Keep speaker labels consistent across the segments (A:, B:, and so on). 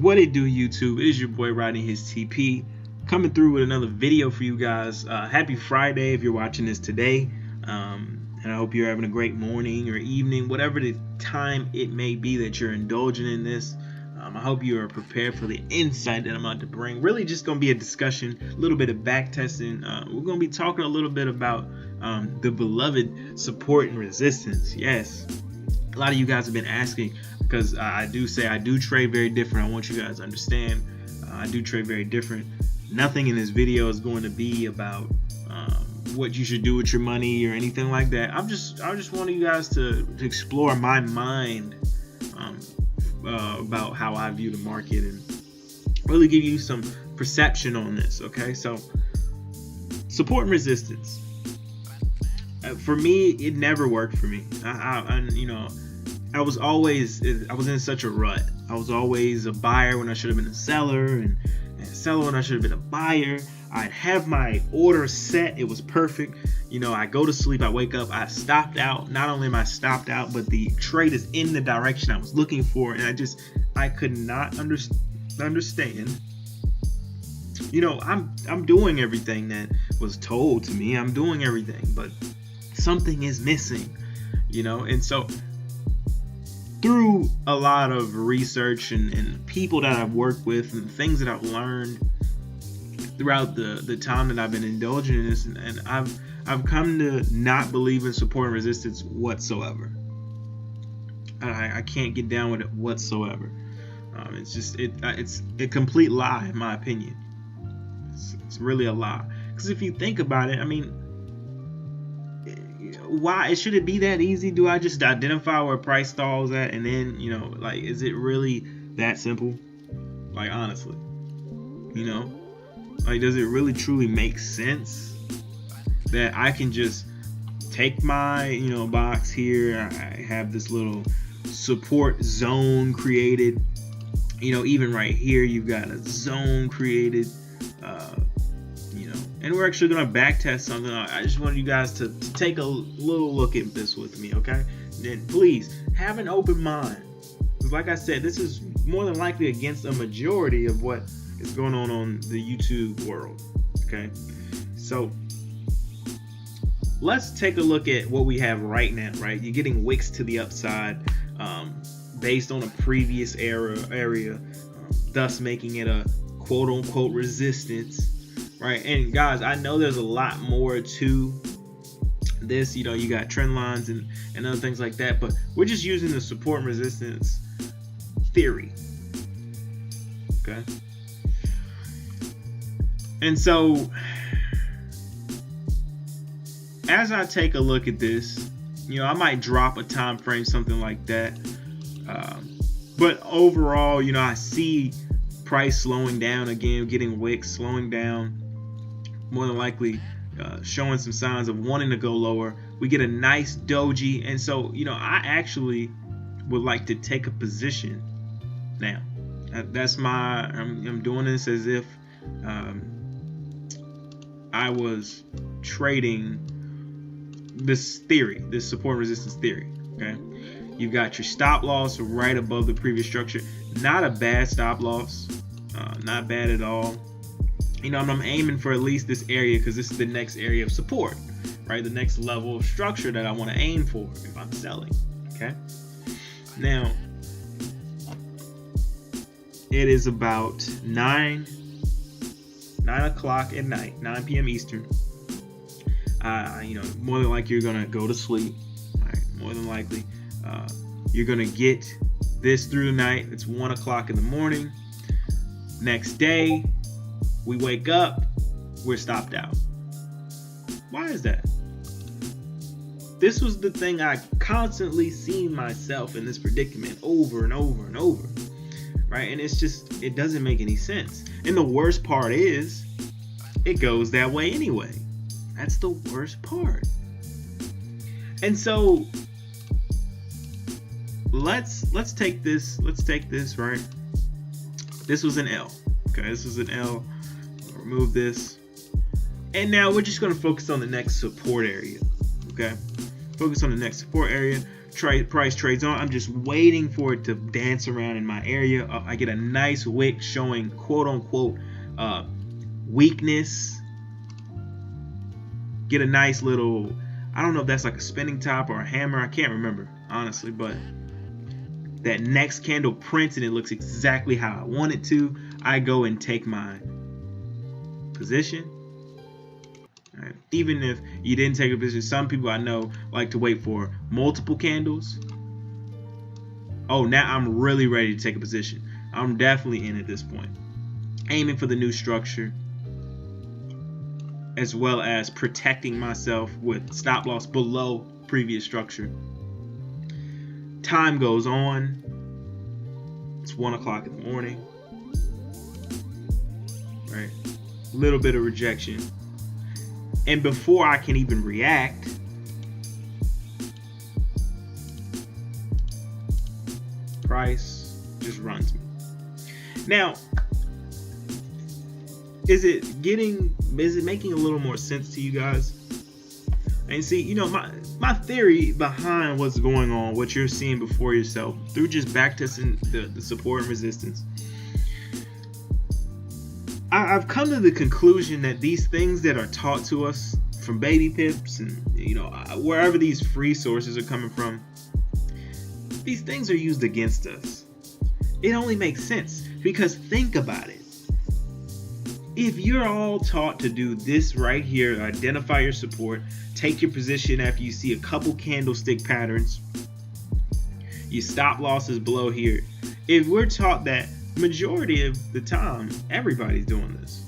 A: What it do, YouTube? It is your boy riding his TP, coming through with another video for you guys. Happy Friday if you're watching this today, and I hope you're having a great morning or evening, whatever the time it may be that you're indulging in this. I hope you are prepared for the insight that I'm about to bring. Really just going to be a discussion, a little bit of back testing. We're going to be talking a little bit about the beloved support and resistance. Yes, a lot of you guys have been asking, because I do trade very different. I want you guys to understand I do trade very different. Nothing in this video is going to be about what you should do with your money or anything like that. I just want you guys to explore my mind about how I view the market and really give you some perception on this. Okay, so support and resistance. For me, it never worked for me. I was in such a rut. I was always a buyer when I should have been a seller, and a seller when I should have been a buyer. I'd have my order set. It was perfect. I go to sleep, I wake up, I stopped out. Not only am I stopped out, but the trade is in the direction I was looking for, and I could not understand. I'm doing everything that was told to me. I'm doing everything, but something is missing, and so through a lot of research and people that I've worked with and things that I've learned throughout the time that I've been indulging in this, and I've come to not believe in support and resistance whatsoever. I can't get down with it whatsoever. It's a complete lie in my opinion. It's really a lie, because if you think about it, why should it be that easy? Do I just identify where price stalls at, and then is it really that simple? Honestly, does it really truly make sense that I can just take my box here? I have this little support zone created. Even right here, you've got a zone created. And we're actually going to back test something. I just want you guys to take a little look at this with me, okay? Then please have an open mind. Like I said, this is more than likely against a majority of what is going on the YouTube world, okay? So let's take a look at what we have right now, right? You're getting wicks to the upside based on a previous area, thus making it a quote-unquote resistance. Right, and guys, I know there's a lot more to this. You got trend lines and other things like that, but we're just using the support and resistance theory. Okay, and so as I take a look at this, I might drop a time frame, something like that. But overall, I see price slowing down again, getting wicks, slowing down. More than likely showing some signs of wanting to go lower. We get a nice doji, and so I actually would like to take a position now. That's I'm doing this as if I was trading this theory, this support and resistance theory. Okay, you've got your stop loss right above the previous structure. Not a bad stop loss, not bad at all. I'm aiming for at least this area, because this is the next area of support, right? The next level of structure that I want to aim for if I'm selling. Okay. Now, it is about 9 o'clock at night, 9 p.m. Eastern. More than likely you're gonna go to sleep. Right? More than likely, you're gonna get this through the night. It's 1 o'clock in the morning. Next day, we wake up, we're stopped out. Why is that? This was the thing I constantly seen myself in this predicament over and over and over, right? And it doesn't make any sense. And the worst part is, it goes that way anyway. That's the worst part. And so let's take this, right? This was an L. Okay, this was an L. Remove this, and now we're just going to focus on the next support area. Okay, focus on the next support area. price trades on. I'm just waiting for it to dance around in my area. I get a nice wick showing quote unquote weakness. Get a nice little, I don't know if that's like a spinning top or a hammer. I can't remember honestly, but that next candle prints and it looks exactly how I want it to. I go and take my position. Right. Even if you didn't take a position, some people I know like to wait for multiple candles. Oh, now I'm really ready to take a position. I'm definitely in at this point, aiming for the new structure, as well as protecting myself with stop loss below previous structure. Time goes on. It's 1 o'clock in the morning. Right, a little bit of rejection. And before I can even react, price just runs me. Now, is it making a little more sense to you guys? And see, you know, my theory behind what's going on, what you're seeing before yourself, through just backtesting the support and resistance, I've come to the conclusion that these things that are taught to us from baby pips and, you know, wherever these free sources are coming from, these things are used against us. It only makes sense because think about it. If you're all taught to do this right here, identify your support, take your position after you see a couple candlestick patterns, you stop losses below here. If we're taught that, majority of the time everybody's doing this,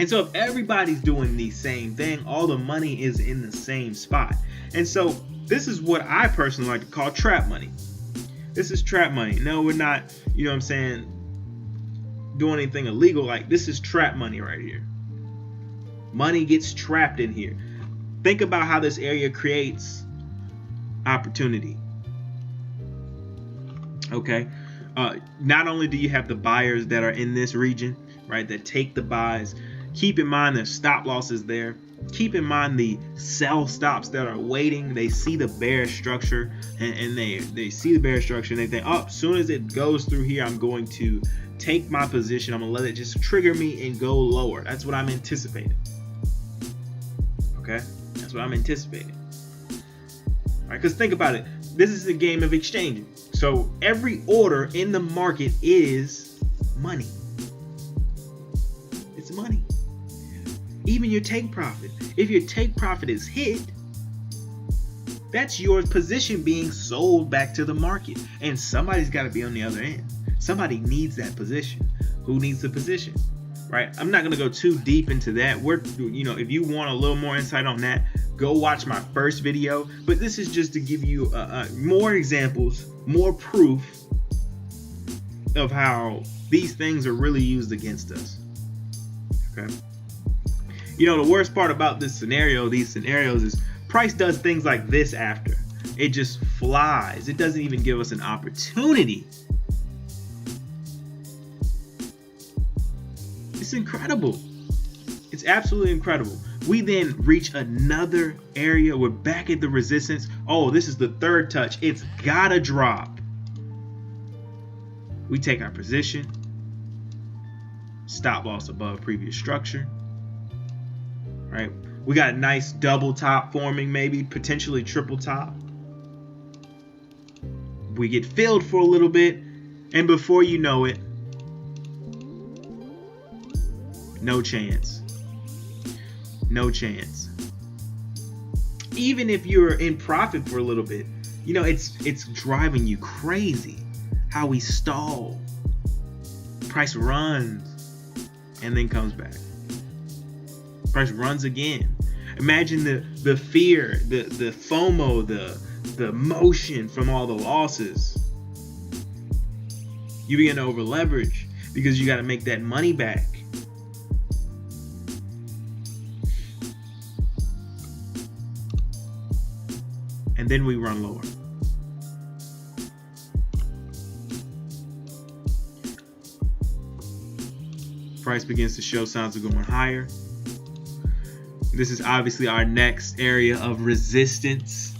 A: and so if everybody's doing the same thing, all the money is in the same spot. And so this is what I personally like to call trap money. This is trap money. No, we're not, you know what I'm saying, doing anything illegal. Like, this is trap money right here. Money gets trapped in here. Think about how this area creates opportunity. Okay. Not only do you have the buyers that are in this region, right, that take the buys, keep in mind there's stop losses there. Keep in mind the sell stops that are waiting. They see the bear structure and they see the bear structure and they think, oh, as soon as it goes through here, I'm going to take my position. I'm going to let it just trigger me and go lower. That's what I'm anticipating. Okay? That's what I'm anticipating. All right, because think about it. This is a game of exchanging. So every order in the market is money. It's money. Even your take profit. If your take profit is hit, that's your position being sold back to the market. And somebody's got to be on the other end. Somebody needs that position. Who needs the position? Right? I'm not going to go too deep into that. If you want a little more insight on that, go watch my first video. But this is just to give you more examples, more proof of how these things are really used against us. Okay. You know, the worst part about these scenarios is price does things like this after. It just flies. It doesn't even give us an opportunity. It's incredible. It's absolutely incredible. We then reach another area. We're back at the resistance. Oh, this is the third touch. It's gotta drop. We take our position. Stop loss above previous structure. Right? We got a nice double top forming, maybe potentially triple top. We get filled for a little bit, and before you know it, no chance. No chance. Even if you're in profit for a little bit, you know, it's driving you crazy how we stall. Price runs and then comes back. Price runs again. Imagine the fear, the FOMO, the emotion from all the losses. You begin to over leverage because you got to make that money back. And then we run lower. Price begins to show signs of going higher. This is obviously our next area of resistance.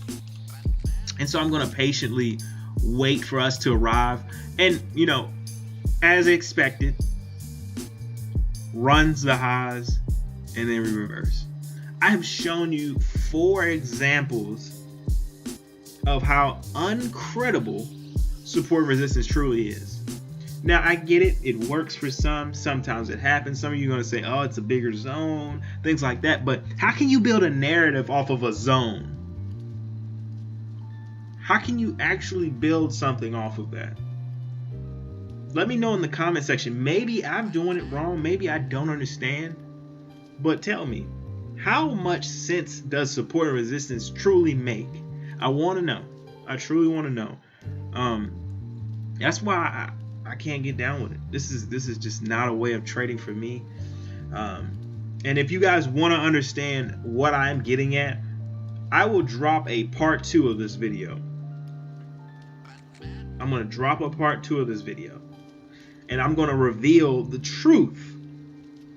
A: And so I'm going to patiently wait for us to arrive. And, as expected, runs the highs and then we reverse. I have shown you 4 examples of how uncredible support and resistance truly is. Now, I get it. It works for some. Sometimes it happens. Some of you are going to say, oh, it's a bigger zone, things like that. But how can you build a narrative off of a zone? How can you actually build something off of that? Let me know in the comment section. Maybe I'm doing it wrong. Maybe I don't understand. But tell me, how much sense does support and resistance truly make? I want to know. I truly want to know. That's why I can't get down with it. This is just not a way of trading for me. And if you guys want to understand what I'm getting at, I will drop a part 2 of this video. I'm going to drop a part 2 of this video. And I'm going to reveal the truth.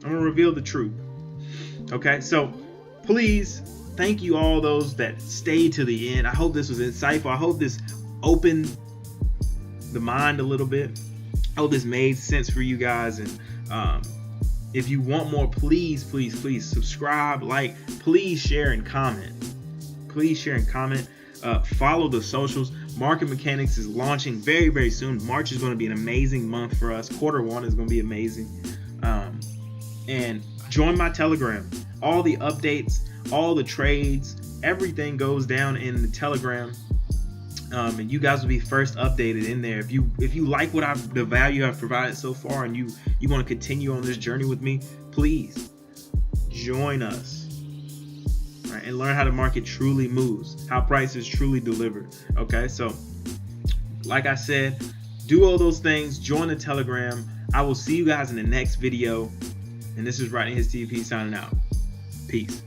A: I'm going to reveal the truth. Okay, so please, thank you all those that stayed to the end. I hope this was insightful. I hope this opened the mind a little bit. I hope this made sense for you guys. And if you want more, please subscribe, like, please share and comment. Please share and comment. Follow the socials. Market Mechanics is launching very, very soon. March is going to be an amazing month for us. Q1 is going to be amazing. And join my Telegram. All the updates, all the trades, everything goes down in the Telegram. And you guys will be first updated in there. If you like the value I've provided so far, and you want to continue on this journey with me, please join us. Right, and learn how the market truly moves, how prices truly deliver. Okay, so like I said, do all those things. Join the Telegram. I will see you guys in the next video. And this is Writing His TP signing out. Peace.